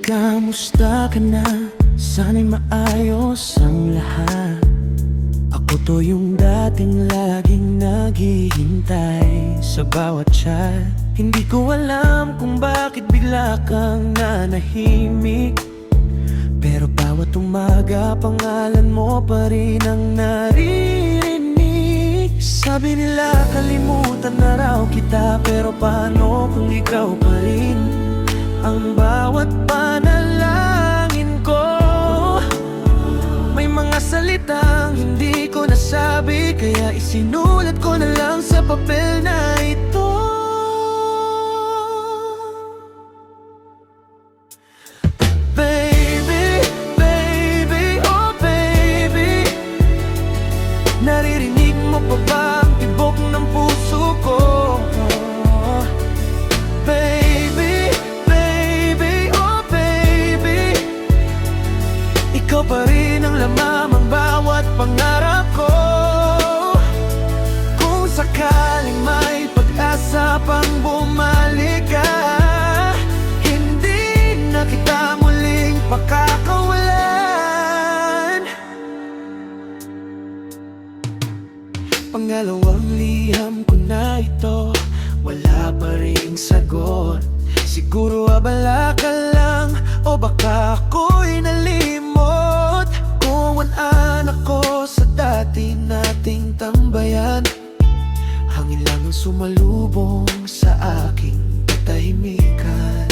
kamusta ka na? Sana'y maayos ang lahat. Ako to yung dating laging naghihintay sa bawat chat. Hindi ko alam kung bakit bigla kang nanahimik, pero bawat umaga pangalan mo pa rin ang naririnig. Sabi nila kalimutan na raw kita, pero paano kung ikaw pa rin ang bawat panalangin ko? May mga salitang hindi ko nasabi, kaya isinulat ko na lang sa papel na ito. Baby, baby, oh baby, naririnig mo pa ba ang tibok ng puso ko? Ikaw pa rin ang lamang bawat pangarap ko. Kung sakaling may pag-asa pang bumalik ka, hindi na kita muling pakakawalan. Pangalawang liham ko na ito, wala pa ring sagot. Siguro abala ka lang, o baka ako'y nalimot. Kung an ako sa dati nating tambayan, hangin lang ang sumalubong sa aking katahimikan.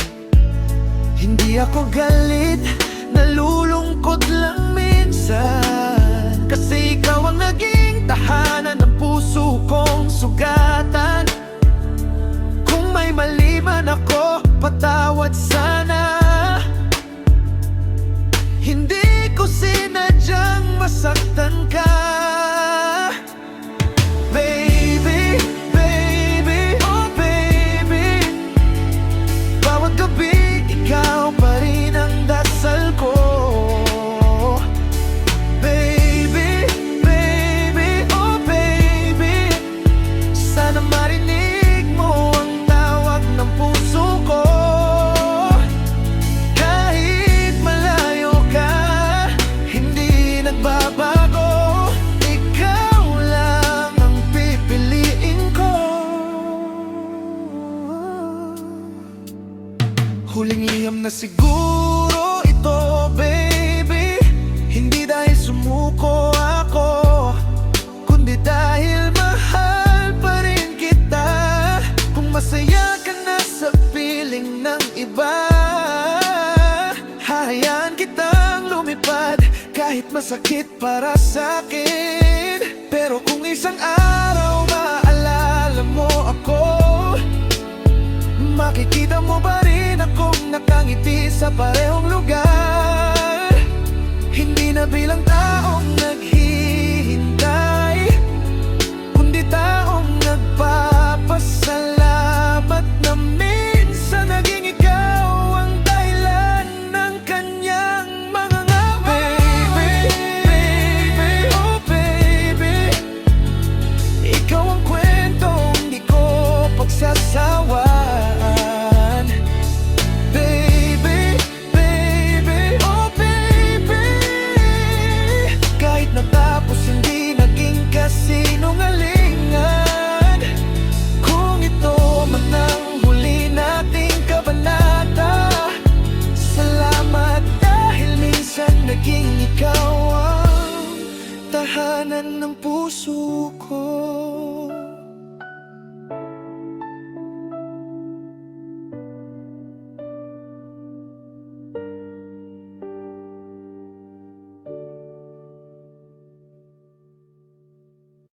Hindi ako galit, nalulungkot lang minsan, kasi ikaw ang naging tahanan ng puso kong sugatan. Kung may mali man ako, patawad sana. Hindi ko sinadyang masaktan ka. Baby, baby, oh baby, bawat gabi ikaw pa rin ang dasal ko. Baby, baby, oh baby, sana marinig mo ang tawag ng puso ko. Babago, ikaw lang ang pipiliin ko. Huling liham na siguro ito, baby, hindi dahil sumuko ako, kundi dahil mahal pa rin kita. Kung masaya ka na sa piling ng iba, hahayaan kitang lumipad kahit masakit para sa'kin. Pero kung isang araw maalala mo ako, makikita mo ba rin akong nakangiti sa parehong lugar? Hindi na bilang taong naghihintay, kundi taong nagpapasalamat na minsan naging ikaw ang dahilan ng kanyang mga ngaway. Pagsasawaan, baby, baby, oh baby, kahit natapos hindi naging kasinungalingan. Kung ito man ang huli nating kabanata, salamat dahil minsan naging ikaw ang tahanan ng puso ko.